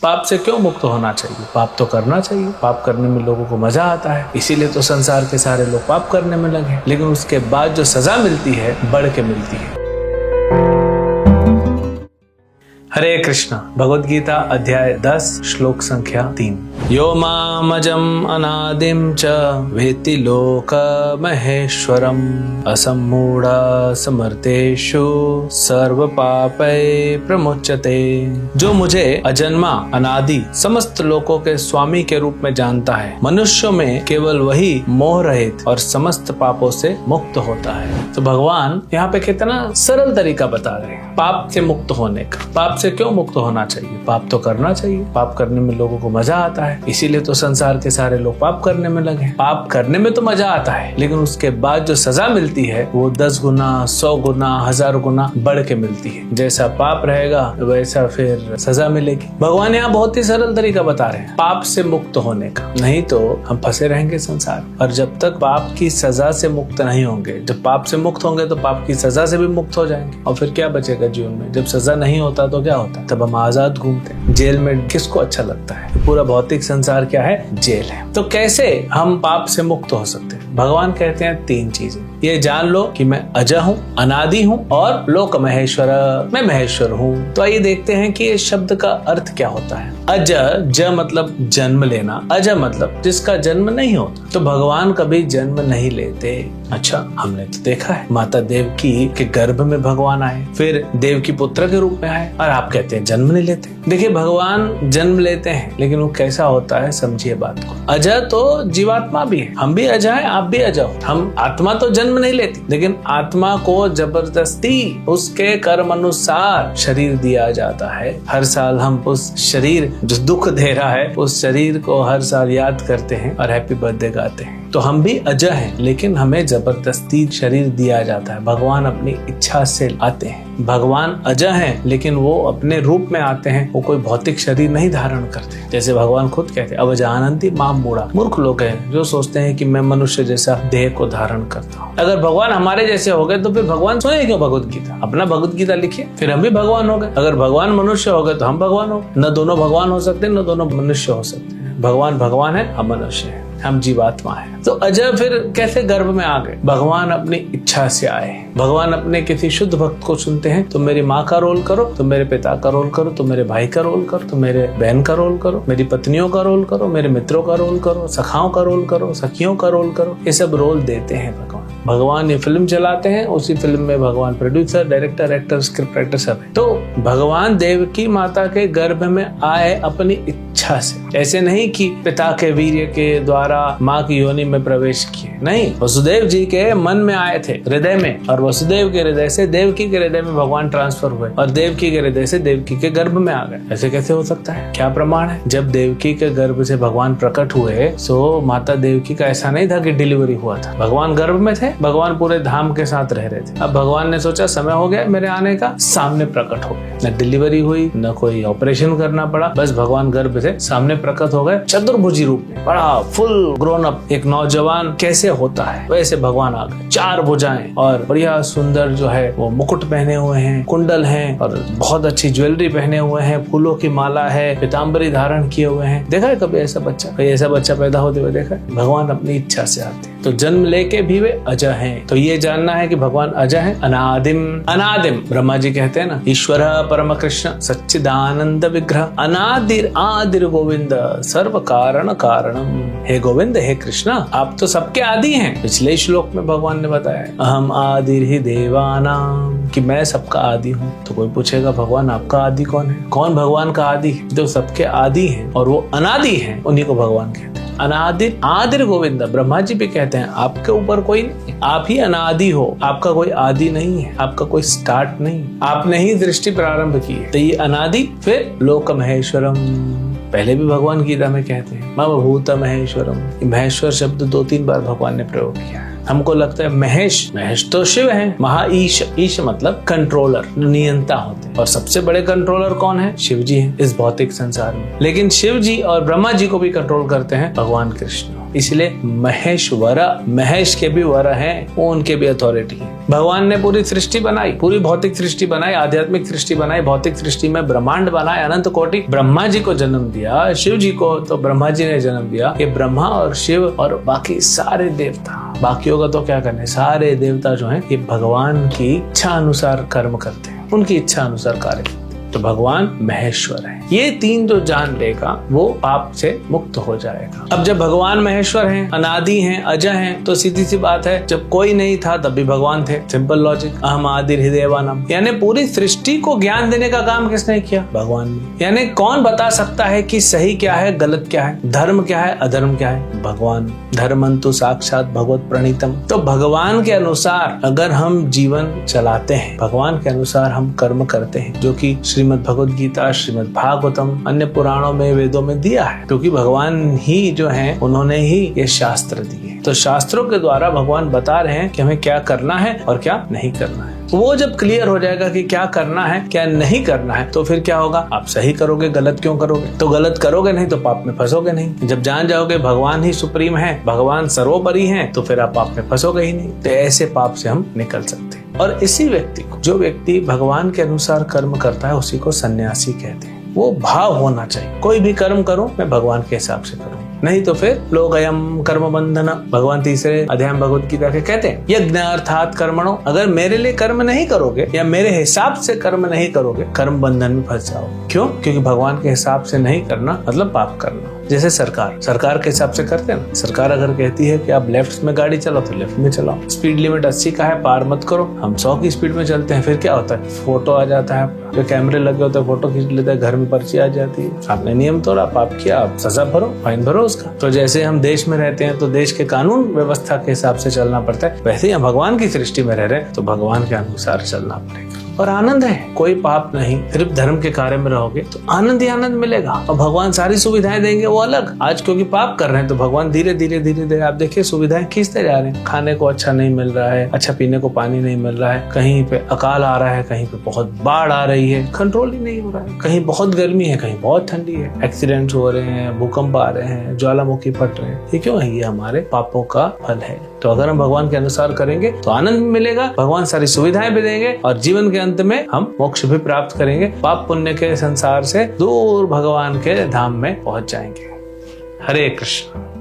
पाप से क्यों मुक्त होना चाहिए? पाप तो करना चाहिए। पाप करने में लोगों को मजा आता है, इसीलिए तो संसार के सारे लोग पाप करने में लगे। लेकिन उसके बाद जो सजा मिलती है बढ़ के मिलती है। हरे कृष्णा। भगवद गीता अध्याय 10 श्लोक संख्या 3। यो मामजम अनादिम च वेत्ति लोक महेश्वरम असम्मूढ़ समर्थेषु सर्व पापै प्रमुच्यते। जो मुझे अजन्मा अनादि समस्त लोकों के स्वामी के रूप में जानता है, मनुष्यों में केवल वही मोह रहित और समस्त पापों से मुक्त होता है। तो भगवान यहाँ पे कितना सरल तरीका बता रहे हैं पाप से मुक्त होने का। पाप से क्यों मुक्त होना चाहिए? पाप तो करना चाहिए। पाप करने में लोगों को मजा आता है, इसीलिए तो संसार के सारे लोग पाप करने में लगे। पाप करने में तो मजा आता है, लेकिन उसके बाद जो सजा मिलती है वो 10 गुना, 100 गुना, 1000 गुना बढ़ के मिलती है। जैसा पाप रहेगा वैसा फिर सजा मिलेगी। भगवान यहाँ बहुत ही सरल तरीका बता रहे हैं पाप से मुक्त होने का, नहीं तो हम फंसे रहेंगे संसार। और जब तक पाप की सजा से मुक्त नहीं होंगे, जब पाप से मुक्त होंगे तो पाप की सजा से भी मुक्त हो जाएंगे। और फिर क्या बचेगा जीवन में? जब सजा नहीं होता तो क्या होता है? तब हम आजाद घूमते हैं। जेल में किसको अच्छा लगता है? तो पूरा भौतिक संसार क्या है? जेल है। तो कैसे हम पाप से मुक्त हो सकते हैं? भगवान कहते हैं 3 चीजें। ये जान लो कि मैं अजय हूँ, अनादि हूँ और लोक महेश्वर, मैं महेश्वर हूँ। तो आइए देखते हैं कि इस शब्द का अर्थ क्या होता है। अज, ज मतलब जन्म लेना, अज मतलब जिसका जन्म नहीं होता। तो भगवान कभी जन्म नहीं लेते। अच्छा, हमने तो देखा है माता देवकी के गर्भ में भगवान आए, फिर देवकी पुत्र के रूप में आए, और आप कहते हैं जन्म नहीं लेते। देखिए, भगवान जन्म लेते हैं, लेकिन वो कैसा होता है समझिए बात को। अजय तो जीवात्मा भी है, हम भी अजय हैं, आप भी अजय हो। हम आत्मा तो जन्म नहीं लेती, लेकिन आत्मा को जबरदस्ती उसके कर्म अनुसार शरीर दिया जाता है। हर साल हम उस शरीर जो दुख दे रहा है, उस शरीर को हर साल याद करते हैं और हैप्पी बर्थडे गाते हैं। तो हम भी अजय हैं, लेकिन हमें जबरदस्ती शरीर दिया जाता है। भगवान अपनी इच्छा से आते हैं। भगवान अजय हैं, लेकिन वो अपने रूप में आते हैं, वो कोई भौतिक शरीर नहीं धारण करते। जैसे भगवान खुद कहते हैं अवजानन्ति माम मूढ़ा। मूर्ख लोग हैं जो सोचते हैं कि मैं मनुष्य जैसा देह को धारण करता हूँ। अगर भगवान हमारे जैसे हो गए तो फिर भगवान सोए क्यों भगवद गीता? अपना भगवद गीता लिखिए, फिर हम भी भगवान हो गए। अगर भगवान मनुष्य हो गए तो हम भगवान हो गए। न दोनों भगवान हो सकते, न दोनों मनुष्य हो सकते हैं। भगवान भगवान है, हम मनुष्य है, हम जीवात्मा है। तो अजय फिर कैसे गर्भ में आ गए? भगवान अपनी इच्छा से आए। भगवान अपने किसी शुद्ध भक्त को सुनते हैं, तो मेरी माँ का रोल करो, तो मेरे पिता का रोल करो, तो मेरे भाई का रोल करो, तो मेरे बहन का रोल करो, मेरी पत्नियों का रोल करो, मेरे मित्रों का रोल करो, सखाओं का रोल करो, सखियों का रोल करो। ये सब रोल देते हैं भगवान। भगवान ये फिल्म चलाते हैं, उसी फिल्म में भगवान producer, director, actor, script writer सब है। तो भगवान देवकी माता के गर्भ में आए अपनी इच्छा से। ऐसे नहीं कि पिता के वीर्य के द्वारा माँ की योनि में प्रवेश किए, नहीं। वसुदेव जी के मन में आए थे, हृदय में, और वसुदेव के हृदय से देवकी के हृदय में भगवान ट्रांसफर हुए, और देवकी के हृदय से देवकी के गर्भ में आ गए। ऐसे कैसे हो सकता है? क्या प्रमाण है? जब देवकी के गर्भ से भगवान प्रकट हुए, तो माता देवकी का ऐसा नहीं था कि डिलीवरी हुआ था। भगवान गर्भ में थे, भगवान पूरे धाम के साथ रह रहे थे। अब भगवान ने सोचा समय हो गया मेरे आने का, सामने प्रकट हो गए। न डिलीवरी हुई, न कोई ऑपरेशन करना पड़ा, बस भगवान गर्भ से सामने प्रकट हो गए। चतुर्भुजी रूप में, बड़ा फुल ग्रोन अप एक नौजवान कैसे होता है वैसे भगवान आ गए। 4 भुजाएं और बढ़िया सुंदर जो है वो मुकुट पहने हुए हैं, कुंडल हैं, और बहुत अच्छी ज्वेलरी पहने हुए हैं, फूलों की माला है, पीताम्बरी धारण किए हुए हैं। देखा है कभी ऐसा बच्चा? कभी ऐसा बच्चा पैदा होते हुए देखा है? भगवान अपनी इच्छा से आते हैं। तो जन्म लेके भी वे अजय हैं। तो ये जानना है कि भगवान अजय हैं, अनादिम। अनादिम ब्रह्मा जी कहते हैं ना, ईश्वर परम कृष्ण सच्चिदानंद विग्रह, अनादिर आदिर गोविंद सर्व कारण कारणम। हे गोविंद, हे कृष्णा, आप तो सबके आदि हैं। पिछले श्लोक में भगवान ने बताया अहम आदिर ही देवानाम, कि मैं सबका आदि हूँ। तो कोई पूछेगा भगवान आपका आदि कौन है? कौन भगवान का आदि है? जो सबके आदि हैं और वो अनादि हैं, उन्हीं को भगवान कहते हैं। अनादिर आदिर गोविंद। ब्रह्मा जी भी कहते हैं आपके ऊपर कोई नहीं, आप ही अनादि हो, आपका कोई आदि नहीं है, आपका कोई स्टार्ट नहीं, आपने ही दृष्टि प्रारंभ की है। तो ये अनादि, फिर लोक महेश्वरम। पहले भी भगवान गीता में कहते हैं मम भूत महेश्वरम। महेश्वर शब्द 2-3 बार भगवान ने प्रयोग किया है। हमको लगता है महेश तो शिव है, महाईश, ईश मतलब कंट्रोलर, नियंता होते हैं। और सबसे बड़े कंट्रोलर कौन है? शिव जी हैं इस भौतिक संसार में। लेकिन शिव जी और ब्रह्मा जी को भी कंट्रोल करते हैं भगवान कृष्ण। इसलिए महेश्वर, महेश के भी वर हैं, वो उनके भी अथॉरिटी है। भगवान ने पूरी सृष्टि बनाई, पूरी भौतिक सृष्टि बनाई, आध्यात्मिक सृष्टि बनाई, भौतिक सृष्टि में ब्रह्मांड बनाए, अनंत कोटि। ब्रह्मा जी को जन्म दिया, शिव जी को तो ब्रह्मा जी ने जन्म दिया। ये ब्रह्मा और शिव और बाकी सारे देवता, बाकियों का तो क्या करने, सारे देवता जो हैं ये भगवान की इच्छा अनुसार कर्म करते हैं, उनकी इच्छा अनुसार कार्य करते हैं। तो भगवान महेश्वर है। ये तीन जो जान लेगा वो पाप से मुक्त हो जाएगा। अब जब भगवान महेश्वर हैं, अनादि हैं, अजय हैं, तो सीधी सी बात है, जब कोई नहीं था तब भी भगवान थे। Simple logic. अहम आदि हृदयवानम, यानी पूरी सृष्टि को ज्ञान देने का काम किसने किया? भगवान ने। यानी कौन बता सकता है कि सही क्या है, गलत क्या है, धर्म क्या है, अधर्म क्या है? भगवान। धर्मंतु साक्षात भगवत प्रणीतम। तो भगवान के अनुसार अगर हम जीवन चलाते हैं, भगवान के अनुसार हम कर्म करते हैं, जो कि श्रीमद् भगवद गीता, श्रीमद् भागवतम, अन्य पुराणों में, वेदों में दिया है, क्योंकि भगवान ही जो हैं उन्होंने ही ये शास्त्र दिए। तो शास्त्रों के द्वारा भगवान बता रहे हैं कि हमें क्या करना है और क्या नहीं करना है। वो जब क्लियर हो जाएगा कि क्या करना है क्या नहीं करना है, तो फिर क्या होगा? आप सही करोगे, गलत क्यों करोगे? तो गलत करोगे नहीं तो पाप में फंसोगे नहीं। जब जान जाओगे भगवान ही सुप्रीम है, भगवान सर्वोपरि है, तो फिर आप पाप में फंसोगे ही नहीं। तो ऐसे पाप से हम निकल सकते हैं। और इसी व्यक्ति को, जो व्यक्ति भगवान के अनुसार कर्म करता है, उसी को सन्यासी कहते हैं। वो भाव होना चाहिए, कोई भी कर्म करूं मैं भगवान के हिसाब से करूं, नहीं तो फिर लोग अयम कर्म बंधन, भगवान तीसरे अध्याय भगवद गीता के कहते हैं यज्ञ अर्थात कर्मणो, अगर मेरे लिए कर्म नहीं करोगे या मेरे हिसाब से कर्म नहीं करोगे, कर्म बंधन में फंस जाओगे। क्यों? क्योंकि भगवान के हिसाब से नहीं करना मतलब पाप करना। जैसे सरकार के हिसाब से करते हैं ना। सरकार अगर कहती है कि आप लेफ्ट में गाड़ी चलाओ तो लेफ्ट में चलाओ, स्पीड लिमिट 80 का है, पार मत करो, हम 100 की स्पीड में चलते हैं, फिर क्या होता है? फोटो आ जाता है, जो कैमरे लगे होते हैं फोटो खींच लेते हैं, घर में पर्ची आ जाती है, आपने नियम तोड़ा, पाप किया, आप सजा भरो, फाइन भरो उसका। तो जैसे हम देश में रहते हैं तो देश के कानून व्यवस्था के हिसाब से चलना पड़ता है, वैसे ही हम भगवान की सृष्टि में रह रहे हैं तो भगवान के अनुसार चलना पड़ेगा। और आनंद है, कोई पाप नहीं। सिर्फ धर्म के कार्य में रहोगे तो आनंद ही आनंद मिलेगा। और भगवान सारी सुविधाएं देंगे, वो अलग। आज क्योंकि पाप कर रहे हैं तो भगवान धीरे धीरे आप देखिए सुविधाएं खींचते जा रहे हैं। खाने को अच्छा नहीं मिल रहा है, अच्छा पीने को पानी नहीं मिल रहा है, कहीं पे अकाल आ रहा है, कहीं पे बहुत बाढ़ आ रही है, कंट्रोल ही नहीं हो रहा है, कहीं बहुत गर्मी है, कहीं बहुत ठंडी है, एक्सीडेंट हो रहे हैं, भूकंप आ रहे हैं, ज्वालामुखी फट रहे हैं। ये क्यों है? ये हमारे पापों का फल है। तो अगर हम भगवान के अनुसार करेंगे तो आनंद मिलेगा, भगवान सारी सुविधाएं भी देंगे और जीवन के अंत में हम मोक्ष भी प्राप्त करेंगे। पाप पुण्य के संसार से दूर भगवान के धाम में पहुंच जाएंगे। हरे कृष्ण।